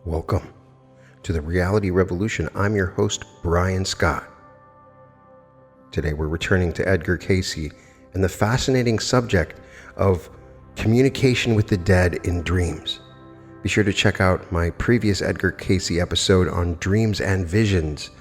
Welcome to the Reality Revolution. I'm your host, Brian Scott. Today we're returning to Edgar Cayce and the fascinating subject of communication with the dead in dreams. Be sure to check out my previous Edgar Cayce episode on dreams and visions,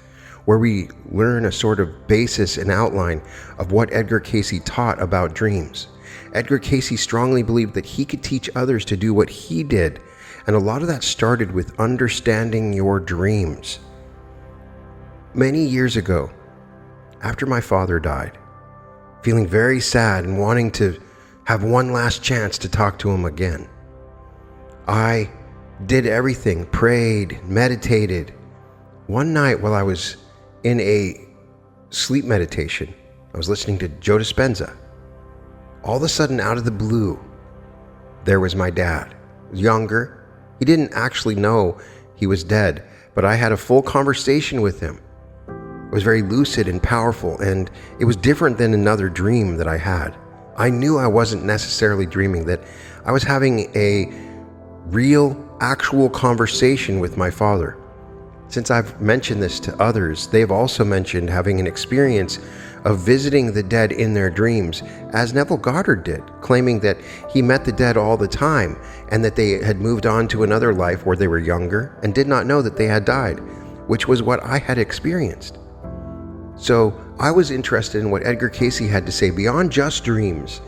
where we learn a sort of basis and outline of what Edgar Cayce taught about dreams. Edgar Cayce strongly believed that he could teach others to do what he did, and a lot of that started with understanding your dreams. Many years ago, after my father died, feeling very sad and wanting to have one last chance to talk to him again, I did everything, prayed, meditated. One night while I was in a sleep meditation, I was listening to Joe Dispenza. All of a sudden, out of the blue, there was my dad. Younger. He didn't actually know he was dead, but I had a full conversation with him. It was very lucid and powerful, and it was different than another dream that I had. I knew I wasn't necessarily dreaming, that I was having a real, actual conversation with my father. Since I've mentioned this to others, they've also mentioned having an experience of visiting the dead in their dreams, as Neville Goddard did, claiming that he met the dead all the time and that they had moved on to another life where they were younger and did not know that they had died, which was what I had experienced. So I was interested in what Edgar Cayce had to say beyond just dreams.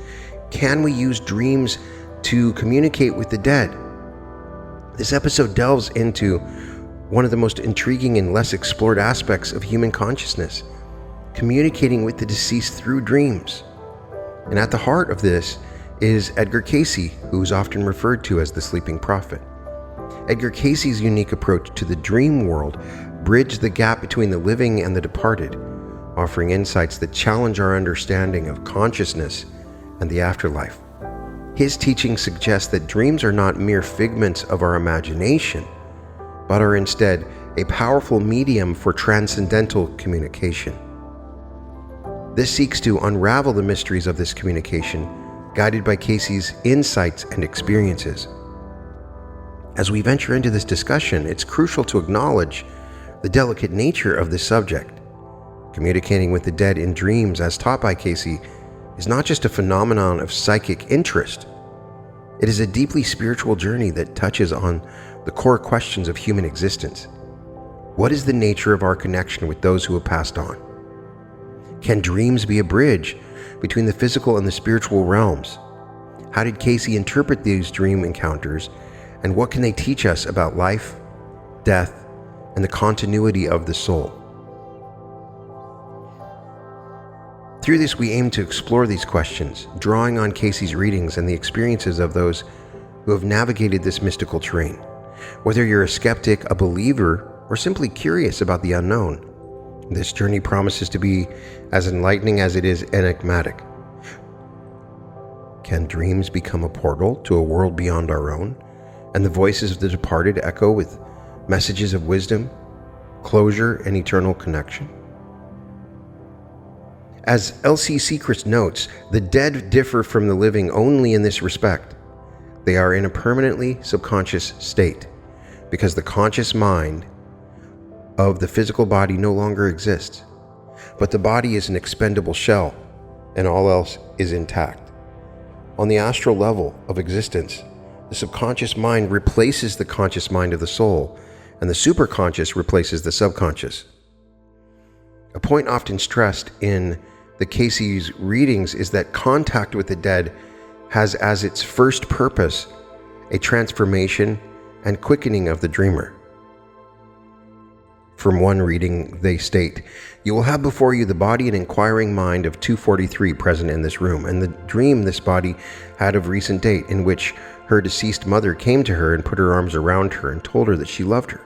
Can we use dreams to communicate with the dead? This episode delves into one of the most intriguing and less explored aspects of human consciousness, communicating with the deceased through dreams. And at the heart of this is Edgar Cayce, who is often referred to as the sleeping prophet. Edgar Cayce's unique approach to the dream world bridged the gap between the living and the departed, offering insights that challenge our understanding of consciousness and the afterlife. His teaching suggests that dreams are not mere figments of our imagination, but are instead a powerful medium for transcendental communication. This seeks to unravel the mysteries of this communication, guided by Cayce's insights and experiences. As we venture into this discussion, it's crucial to acknowledge the delicate nature of this subject. Communicating with the dead in dreams, as taught by Cayce, is not just a phenomenon of psychic interest. It is a deeply spiritual journey that touches on the core questions of human existence. What is the nature of our connection with those who have passed on? Can dreams be a bridge between the physical and the spiritual realms? How did Cayce interpret these dream encounters, and what can they teach us about life, death, and the continuity of the soul? Through this, we aim to explore these questions, drawing on Cayce's readings and the experiences of those who have navigated this mystical terrain. Whether you're a skeptic, a believer, or simply curious about the unknown, this journey promises to be as enlightening as it is enigmatic. Can dreams become a portal to a world beyond our own, and the voices of the departed echo with messages of wisdom, closure, and eternal connection? As L.C. Sechrist notes, the dead differ from the living only in this respect. They are in a permanently subconscious state, because the conscious mind of the physical body no longer exists. But the body is an expendable shell, and all else is intact. On the astral level of existence, the subconscious mind replaces the conscious mind of the soul, and the superconscious replaces the subconscious. A point often stressed in the Cayce's readings is that contact with the dead has as its first purpose a transformation and quickening of the dreamer. From one reading, they state, "You will have before you the body and inquiring mind of 243 present in this room, and the dream this body had of recent date, in which her deceased mother came to her and put her arms around her and told her that she loved her.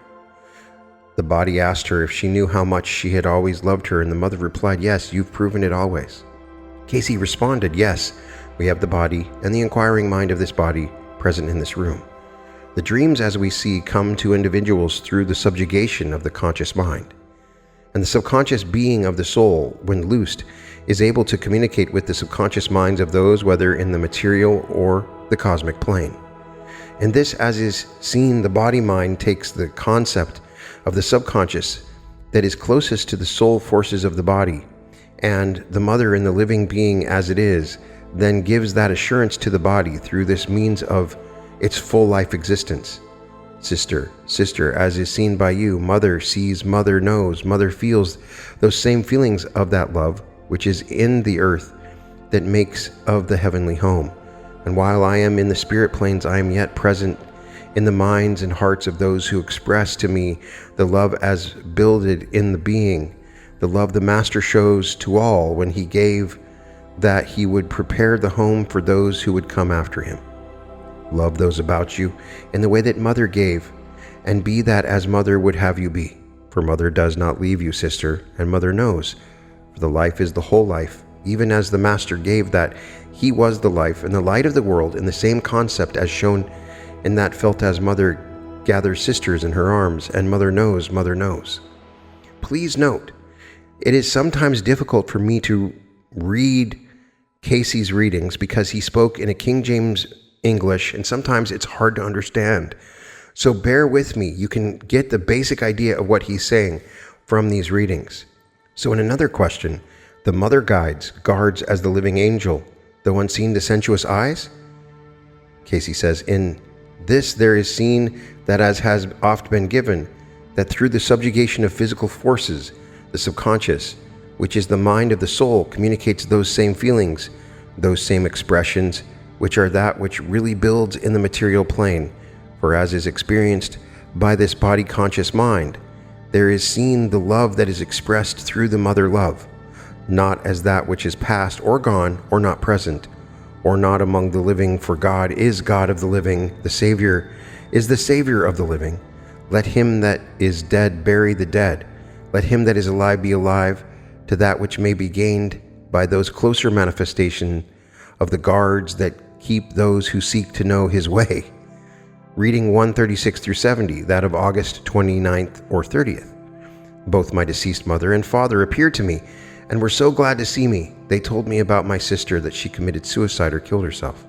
The body asked her if she knew how much she had always loved her, and the mother replied, 'Yes, you've proven it always.' Cayce responded, 'Yes, we have the body and the inquiring mind of this body present in this room. The dreams, as we see, come to individuals through the subjugation of the conscious mind. And the subconscious being of the soul, when loosed, is able to communicate with the subconscious minds of those, whether in the material or the cosmic plane. In this, as is seen, the body-mind takes the concept of the subconscious that is closest to the soul forces of the body, and the mother in the living being as it is, then gives that assurance to the body through this means of its full life existence. Sister, as is seen by you, mother sees, mother knows, mother feels those same feelings of that love which is in the earth that makes of the heavenly home. And while I am in the spirit planes, I am yet present in the minds and hearts of those who express to me the love as builded in the being, the love the Master shows to all when he gave that he would prepare the home for those who would come after him. Love those about you in the way that mother gave, and be that as mother would have you be. For mother does not leave you, sister, and mother knows. For the life is the whole life, even as the Master gave that he was the life and the light of the world, in the same concept as shown in that felt as mother gathers sisters in her arms, and mother knows, mother knows. Please note, it is sometimes difficult for me to read Cayce's readings because he spoke in a King James English, and sometimes it's hard to understand. So bear with me. You can get the basic idea of what he's saying from these readings. So in another question, the mother guards as the living angel, though unseen to sensuous eyes? Cayce says, in this there is seen that, as has oft been given, that through the subjugation of physical forces, the subconscious, which is the mind of the soul, communicates those same feelings, those same expressions, which are that which really builds in the material plane. For as is experienced by this body-conscious mind, there is seen the love that is expressed through the mother love, not as that which is past or gone or not present, or not among the living, for God is God of the living, the Savior is the Savior of the living. Let him that is dead bury the dead, let him that is alive be alive, to that which may be gained by those closer manifestations of the guards that keep those who seek to know his way. Reading 136 through 70, that of August 29th or 30th. Both my deceased mother and father appeared to me and were so glad to see me. They told me about my sister, that she committed suicide or killed herself.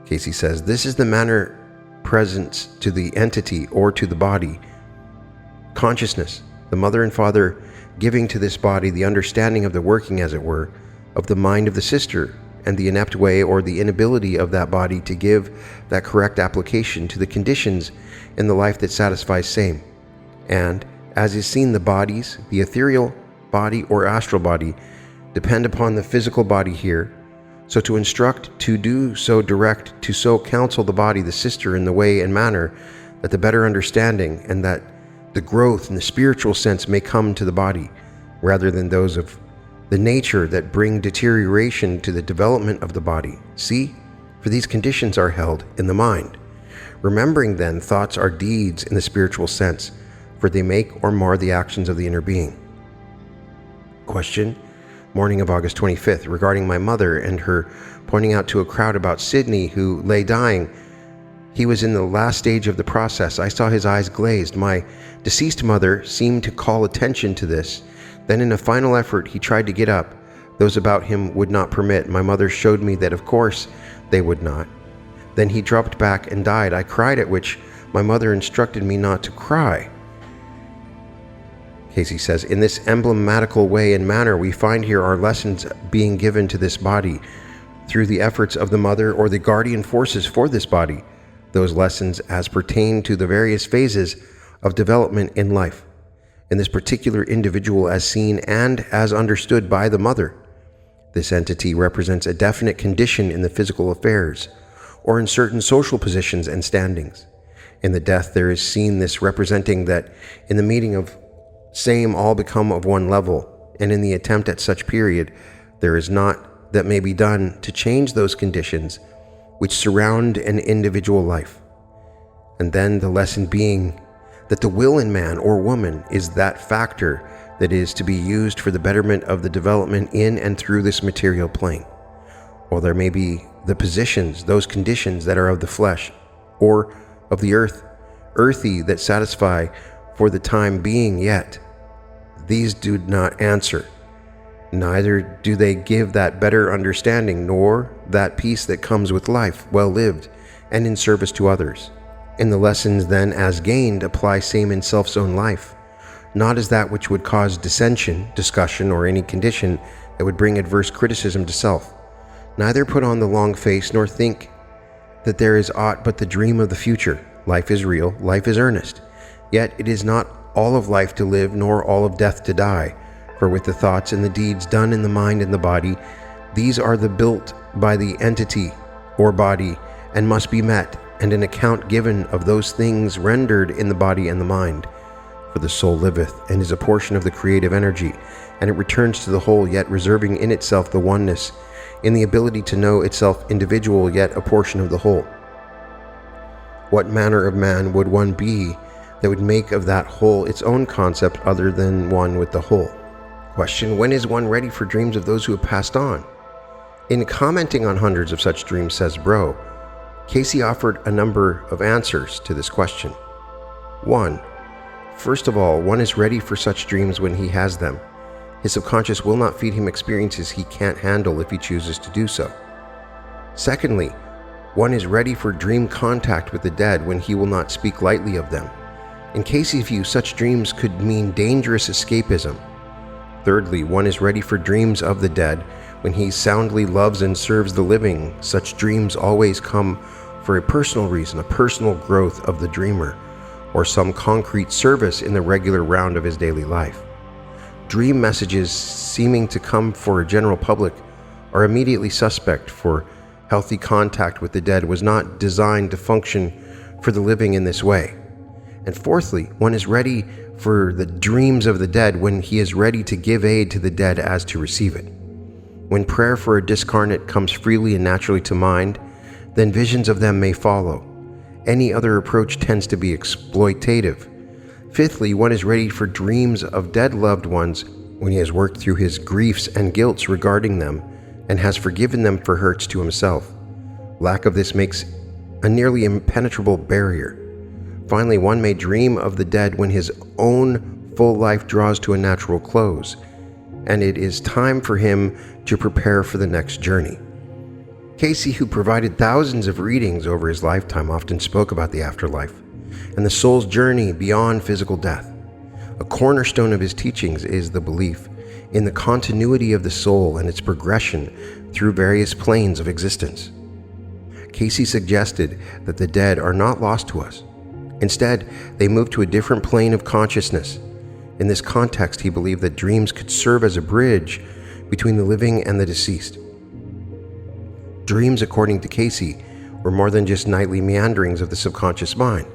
Cayce says, this is the manner presence to the entity or to the body. Consciousness, the mother and father giving to this body the understanding of the working, as it were, of the mind of the sister, and the inept way or the inability of that body to give that correct application to the conditions in the life that satisfies same. And, as is seen, the bodies, the ethereal body or astral body, depend upon the physical body here. So to instruct, to do so direct, to so counsel the body, the sister, in the way and manner that the better understanding and that the growth in the spiritual sense may come to the body, rather than those of the nature that bring deterioration to the development of the body. See, for these conditions are held in the mind. Remembering then, thoughts are deeds in the spiritual sense, for they make or mar the actions of the inner being. Question, morning of August 25th, regarding my mother and her pointing out to a crowd about Sydney who lay dying. He was in the last stage of the process. I saw his eyes glazed. My deceased mother seemed to call attention to this. Then in a final effort, he tried to get up. Those about him would not permit. My mother showed me that of course they would not. Then he dropped back and died. I cried, at which my mother instructed me not to cry. Cayce says, in this emblematical way and manner, we find here our lessons being given to this body through the efforts of the mother or the guardian forces for this body, those lessons as pertain to the various phases of development in life, in this particular individual as seen and as understood by the mother. This entity represents a definite condition in the physical affairs, or in certain social positions and standings. In the death there is seen this representing that in the meeting of same all become of one level, and in the attempt at such period there is not that may be done to change those conditions which surround an individual life. And then the lesson being that the will in man or woman is that factor that is to be used for the betterment of the development in and through this material plane. Or there may be the positions, those conditions that are of the flesh or of the earthy that satisfy for the time being, yet these do not answer. Neither do they give that better understanding, nor that peace that comes with life well lived and in service to others. And the lessons then as gained apply same in self's own life, not as that which would cause dissension, discussion, or any condition that would bring adverse criticism to self. Neither put on the long face, nor think that there is aught but the dream of the future. Life is real, life is earnest. Yet it is not all of life to live, nor all of death to die. For with the thoughts and the deeds done in the mind and the body, these are the built by the entity or body, and must be met, and an account given of those things rendered in the body and the mind. For the soul liveth, and is a portion of the creative energy, and it returns to the whole, yet reserving in itself the oneness, in the ability to know itself individual, yet a portion of the whole. What manner of man would one be that would make of that whole its own concept other than one with the whole? Question: when is one ready for dreams of those who have passed on? In commenting on hundreds of such dreams, says Bro, Cayce offered a number of answers to this question. 1. First of all, one is ready for such dreams when he has them. His subconscious will not feed him experiences he can't handle if he chooses to do so. Secondly, one is ready for dream contact with the dead when he will not speak lightly of them. In Cayce's view, such dreams could mean dangerous escapism. Thirdly, one is ready for dreams of the dead when he soundly loves and serves the living. Such dreams always come for a personal reason, a personal growth of the dreamer, or some concrete service in the regular round of his daily life. Dream messages seeming to come for a general public are immediately suspect, for healthy contact with the dead was not designed to function for the living in this way. And fourthly, one is ready for the dreams of the dead when he is ready to give aid to the dead as to receive it. When prayer for a discarnate comes freely and naturally to mind, then visions of them may follow. Any other approach tends to be exploitative. Fifthly, one is ready for dreams of dead loved ones when he has worked through his griefs and guilts regarding them and has forgiven them for hurts to himself. Lack of this makes a nearly impenetrable barrier. Finally, one may dream of the dead when his own full life draws to a natural close, and it is time for him to prepare for the next journey. Cayce, who provided thousands of readings over his lifetime, often spoke about the afterlife and the soul's journey beyond physical death. A cornerstone of his teachings is the belief in the continuity of the soul and its progression through various planes of existence. Cayce suggested that the dead are not lost to us. Instead, they move to a different plane of consciousness. In this context, he believed that dreams could serve as a bridge between the living and the deceased. Dreams, according to Cayce, were more than just nightly meanderings of the subconscious mind.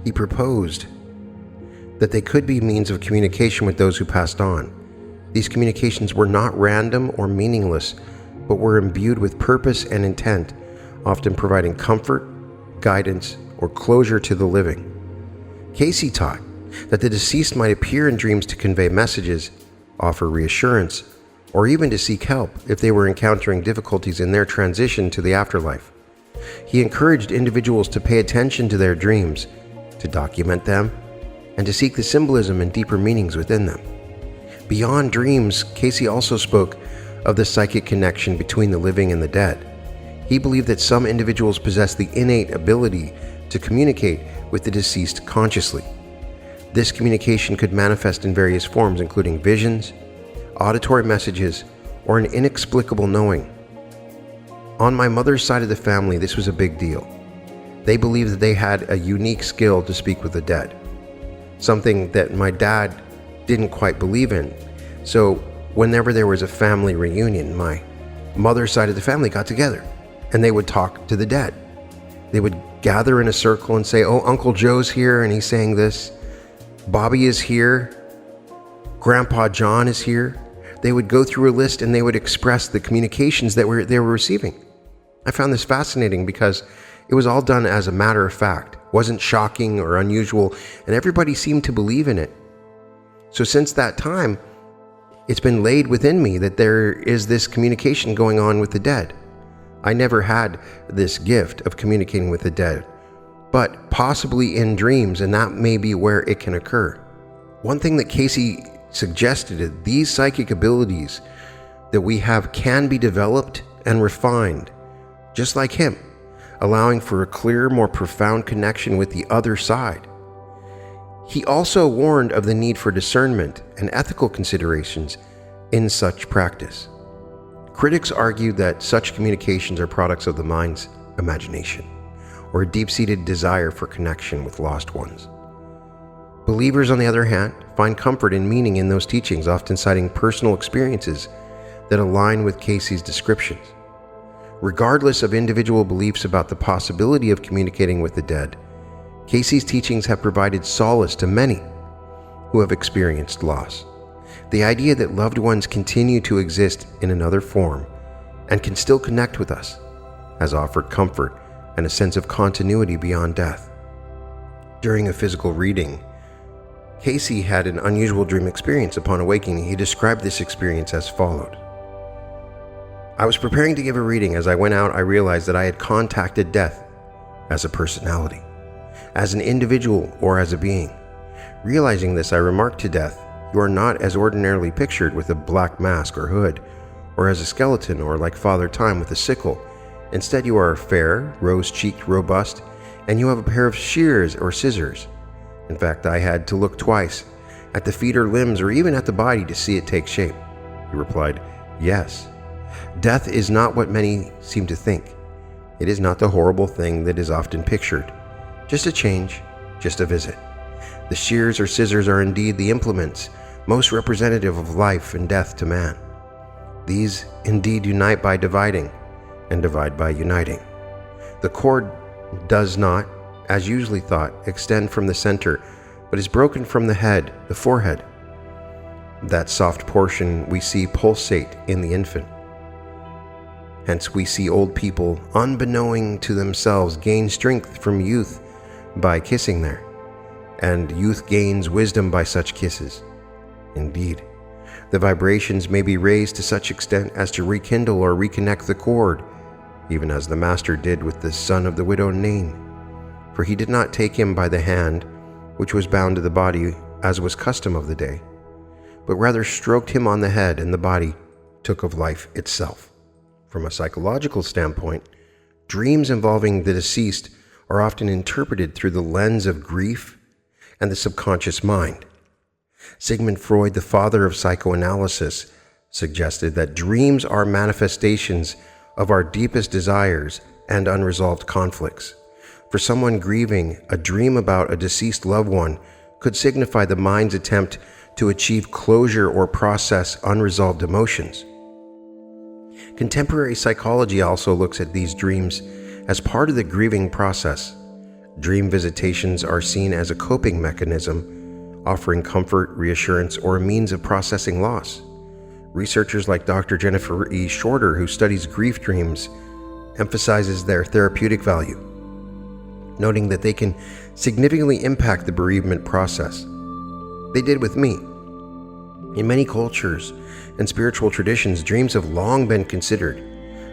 He proposed that they could be means of communication with those who passed on. These communications were not random or meaningless, but were imbued with purpose and intent, often providing comfort, guidance, or closure to the living. Cayce taught that the deceased might appear in dreams to convey messages, offer reassurance, or even to seek help if they were encountering difficulties in their transition to the afterlife. He encouraged individuals to pay attention to their dreams, to document them, and to seek the symbolism and deeper meanings within them. Beyond dreams, Cayce also spoke of the psychic connection between the living and the dead. He believed that some individuals possess the innate ability to communicate with the deceased consciously. This communication could manifest in various forms, including visions, auditory messages, or an inexplicable knowing. On my mother's side of the family, this was a big deal. They believed that they had a unique skill to speak with the dead, something that my dad didn't quite believe in. So whenever there was a family reunion, my mother's side of the family got together and they would talk to the dead. They would gather in a circle and say, "Oh, Uncle Joe's here and he's saying this. Bobby is here. Grandpa John is here." They would go through a list and they would express the communications that they were receiving. I found this fascinating because it was all done as a matter of fact, wasn't shocking or unusual, and everybody seemed to believe in it. So since that time, it's been laid within me that there is this communication going on with the dead. I never had this gift of communicating with the dead, but possibly in dreams, and that may be where it can occur. One thing that Cayce suggested is these psychic abilities that we have can be developed and refined, just like him. allowing for a clearer, more profound connection with the other side. He also warned of the need for discernment and ethical considerations in such practice. Critics argue that such communications are products of the mind's imagination, or a deep-seated desire for connection with lost ones. Believers, on the other hand, find comfort and meaning in those teachings, often citing personal experiences that align with Cayce's descriptions. Regardless of individual beliefs about the possibility of communicating with the dead, Cayce's teachings have provided solace to many who have experienced loss. The idea that loved ones continue to exist in another form and can still connect with us has offered comfort and a sense of continuity beyond death. During a physical reading, Cayce had an unusual dream experience. Upon awakening, he described this experience as followed. I was preparing to give a reading. As I went out, I realized that I had contacted death as a personality, as an individual, or as a being. Realizing this, I remarked to death, "You are not as ordinarily pictured with a black mask or hood, or as a skeleton, or like Father Time with a sickle. Instead, you are fair, rose-cheeked, robust, and you have a pair of shears or scissors. In fact, I had to look twice at the feet or limbs, or even at the body, to see it take shape." He replied, "Yes. Death is not what many seem to think. It is not the horrible thing that is often pictured. Just a change, just a visit. The shears or scissors are indeed the implements most representative of life and death to man. These indeed unite by dividing, and divide by uniting. The cord does not, as usually thought, extend from the center, but is broken from the head, the forehead. That soft portion we see pulsate in the infant. Hence we see old people, unbeknowing to themselves, gain strength from youth by kissing there, and youth gains wisdom by such kisses. Indeed, the vibrations may be raised to such extent as to rekindle or reconnect the cord, even as the Master did with the son of the widow Nain. For he did not take him by the hand, which was bound to the body, as was custom of the day, but rather stroked him on the head, and the body took of life itself." From a psychological standpoint, dreams involving the deceased are often interpreted through the lens of grief and the subconscious mind. Sigmund Freud, the father of psychoanalysis, suggested that dreams are manifestations of our deepest desires and unresolved conflicts. For someone grieving, a dream about a deceased loved one could signify the mind's attempt to achieve closure or process unresolved emotions. Contemporary psychology also looks at these dreams as part of the grieving process. Dream visitations are seen as a coping mechanism, offering comfort, reassurance, or a means of processing loss. Researchers like Dr. Jennifer E. Shorter, who studies grief dreams, emphasizes their therapeutic value, noting that they can significantly impact the bereavement process. They did with me. In many cultures and spiritual traditions, dreams have long been considered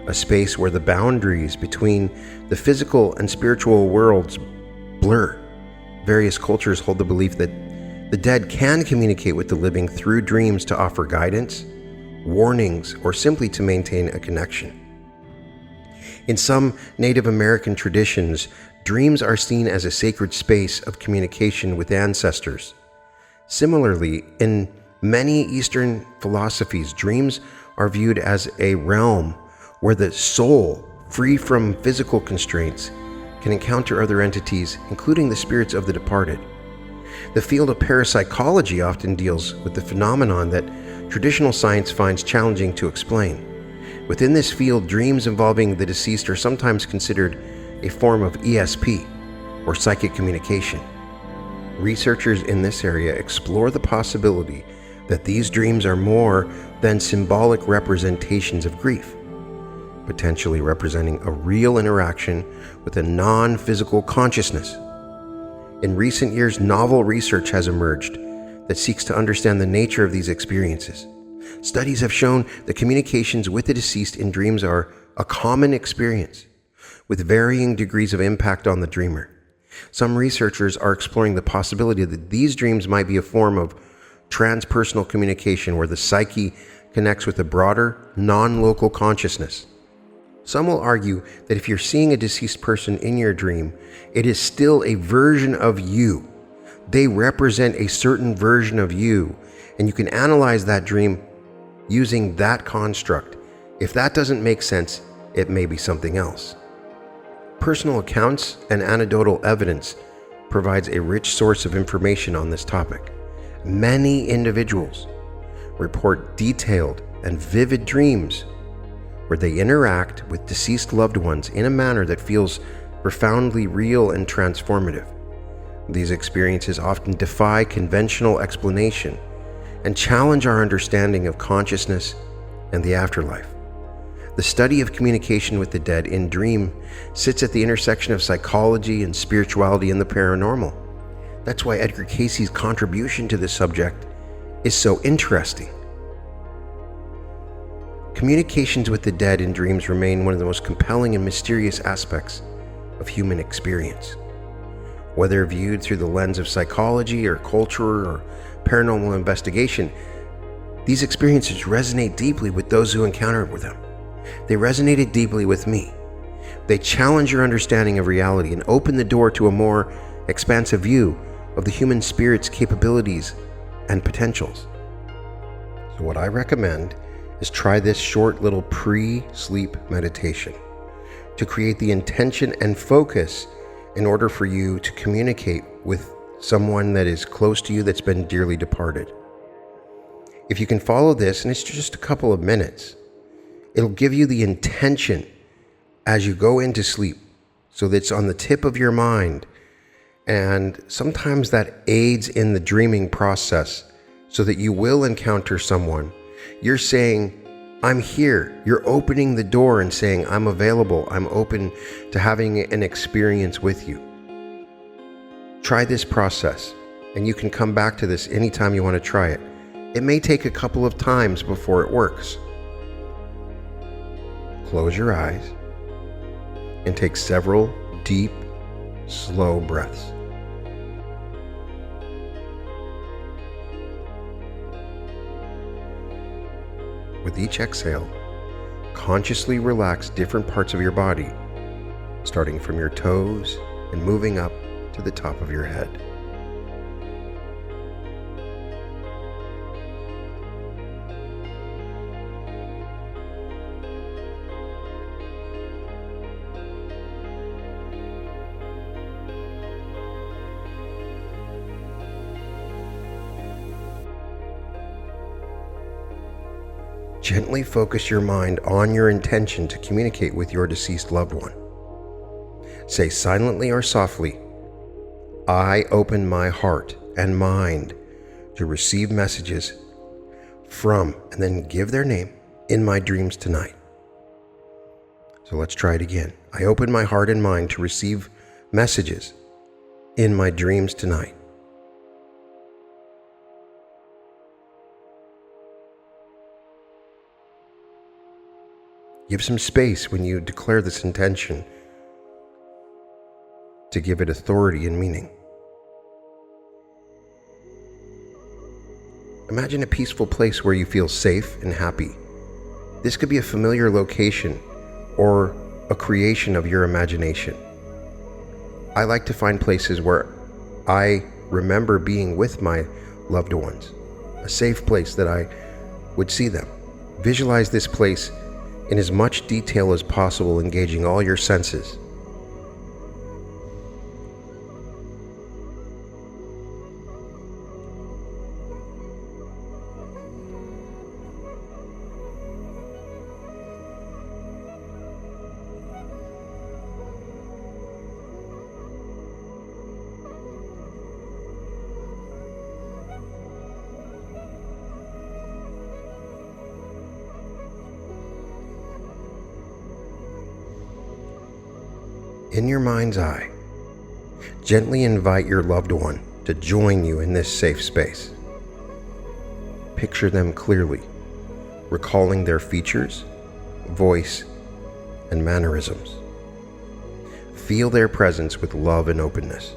a space where the boundaries between the physical and spiritual worlds blur. Various cultures hold the belief that the dead can communicate with the living through dreams to offer guidance, warnings, or simply to maintain a connection. In some Native American traditions, dreams are seen as a sacred space of communication with ancestors. Similarly, in many Eastern philosophies, dreams are viewed as a realm where the soul, free from physical constraints, can encounter other entities, including the spirits of the departed. The field of parapsychology often deals with the phenomenon that traditional science finds challenging to explain. Within this field, dreams involving the deceased are sometimes considered a form of ESP, or psychic communication. Researchers in this area explore the possibility that these dreams are more than symbolic representations of grief, potentially representing a real interaction with a non-physical consciousness. In recent years, novel research has emerged that seeks to understand the nature of these experiences. Studies have shown that communications with the deceased in dreams are a common experience, with varying degrees of impact on the dreamer. Some researchers are exploring the possibility that these dreams might be a form of transpersonal communication where the psyche connects with a broader, non-local consciousness. Some will argue that if you're seeing a deceased person in your dream, it is still a version of you. They represent a certain version of you, and you can analyze that dream using that construct. If that doesn't make sense, it may be something else. Personal accounts and anecdotal evidence provides a rich source of information on this topic. Many individuals report detailed and vivid dreams where they interact with deceased loved ones in a manner that feels profoundly real and transformative. These experiences often defy conventional explanation and challenge our understanding of consciousness and the afterlife. The study of communication with the dead in dream sits at the intersection of psychology and spirituality and the paranormal. That's why Edgar Cayce's contribution to this subject is so interesting. Communications with the dead in dreams remain one of the most compelling and mysterious aspects of human experience. Whether viewed through the lens of psychology or culture or paranormal investigation, these experiences resonate deeply with those who encounter with them. They resonated deeply with me. They challenge your understanding of reality and open the door to a more expansive view of the human spirit's capabilities and potentials. So what I recommend is try this short little pre-sleep meditation to create the intention and focus in order for you to communicate with someone that is close to you that's been dearly departed. If you can follow this, and it's just a couple of minutes, it'll give you the intention as you go into sleep so that it's on the tip of your mind. And sometimes that aids in the dreaming process so that you will encounter someone. You're saying, I'm here. You're opening the door and saying, I'm available. I'm open to having an experience with you. Try this process, and you can come back to this anytime you want to try it. It may take a couple of times before it works. Close your eyes and take several deep, slow breaths. With each exhale, consciously relax different parts of your body, starting from your toes and moving up to the top of your head. Gently focus your mind on your intention to communicate with your deceased loved one. Say silently or softly, I open my heart and mind to receive messages from, and then give their name, in my dreams tonight. So let's try it again. I open my heart and mind to receive messages in my dreams tonight. Give some space when you declare this intention to give it authority and meaning. Imagine a peaceful place where you feel safe and happy. This could be a familiar location or a creation of your imagination. I like to find places where I remember being with my loved ones, a safe place that I would see them. Visualize this place in as much detail as possible, engaging all your senses. In your mind's eye, gently invite your loved one to join you in this safe space. Picture them clearly, recalling their features, voice, and mannerisms. Feel their presence with love and openness.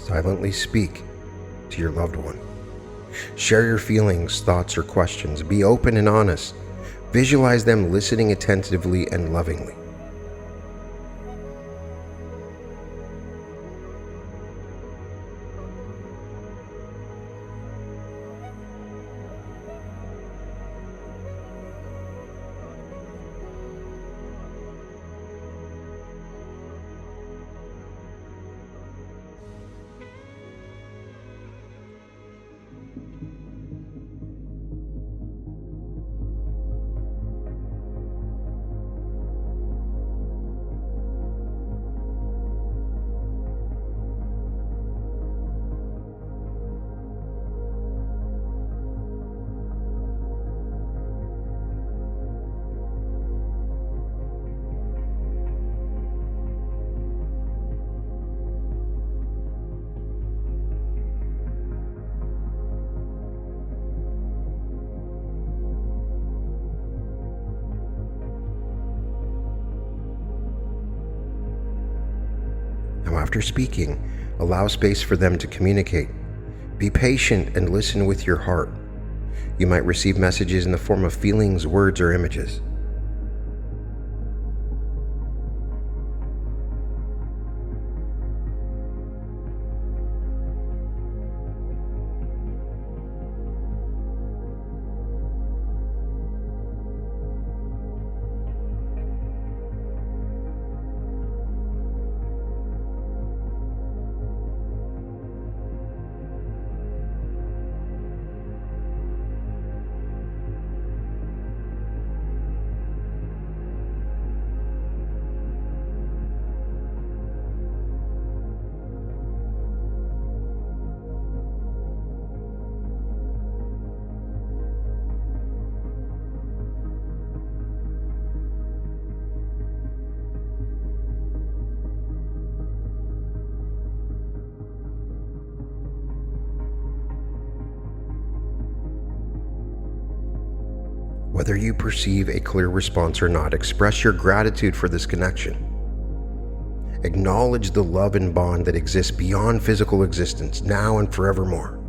Silently speak to your loved one. Share your feelings, thoughts, or questions. Be open and honest. Visualize them listening attentively and lovingly. Now, after speaking, allow space for them to communicate. Be patient and listen with your heart. You might receive messages in the form of feelings, words, or images. Whether you perceive a clear response or not, express your gratitude for this connection. Acknowledge the love and bond that exists beyond physical existence, now and forevermore.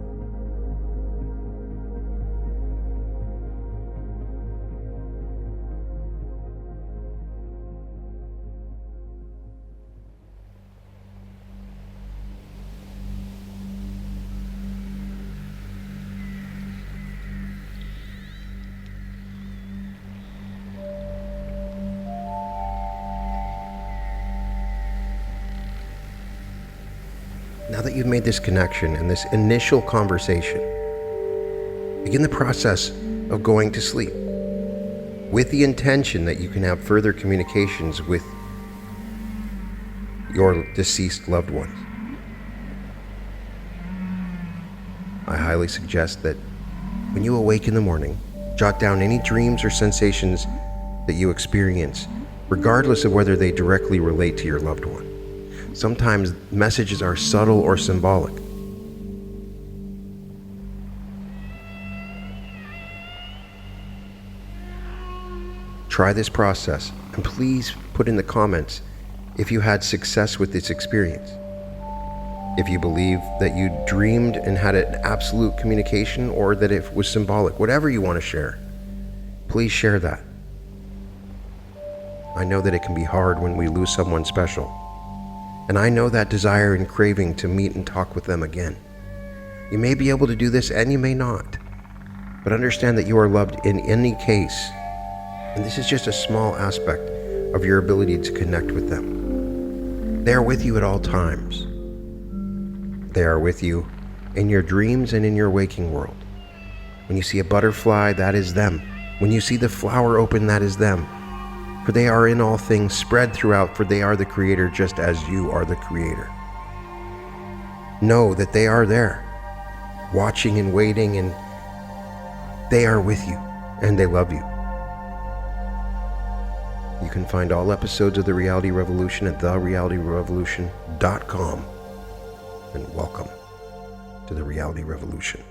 Now that you've made this connection and this initial conversation, begin the process of going to sleep with the intention that you can have further communications with your deceased loved ones. I highly suggest that when you awake in the morning, jot down any dreams or sensations that you experience, regardless of whether they directly relate to your loved one. Sometimes messages are subtle or symbolic. Try this process, and please put in the comments if you had success with this experience. If you believe that you dreamed and had an absolute communication, or that it was symbolic, whatever you want to share, please share that. I know that it can be hard when we lose someone special. And I know that desire and craving to meet and talk with them again. You may be able to do this and you may not. But understand that you are loved in any case. And this is just a small aspect of your ability to connect with them. They are with you at all times. They are with you in your dreams and in your waking world. When you see a butterfly, that is them. When you see the flower open, that is them. For they are in all things, spread throughout, for they are the creator just as you are the creator. Know that they are there, watching and waiting, and they are with you, and they love you. You can find all episodes of The Reality Revolution at therealityrevolution.com. And welcome to The Reality Revolution.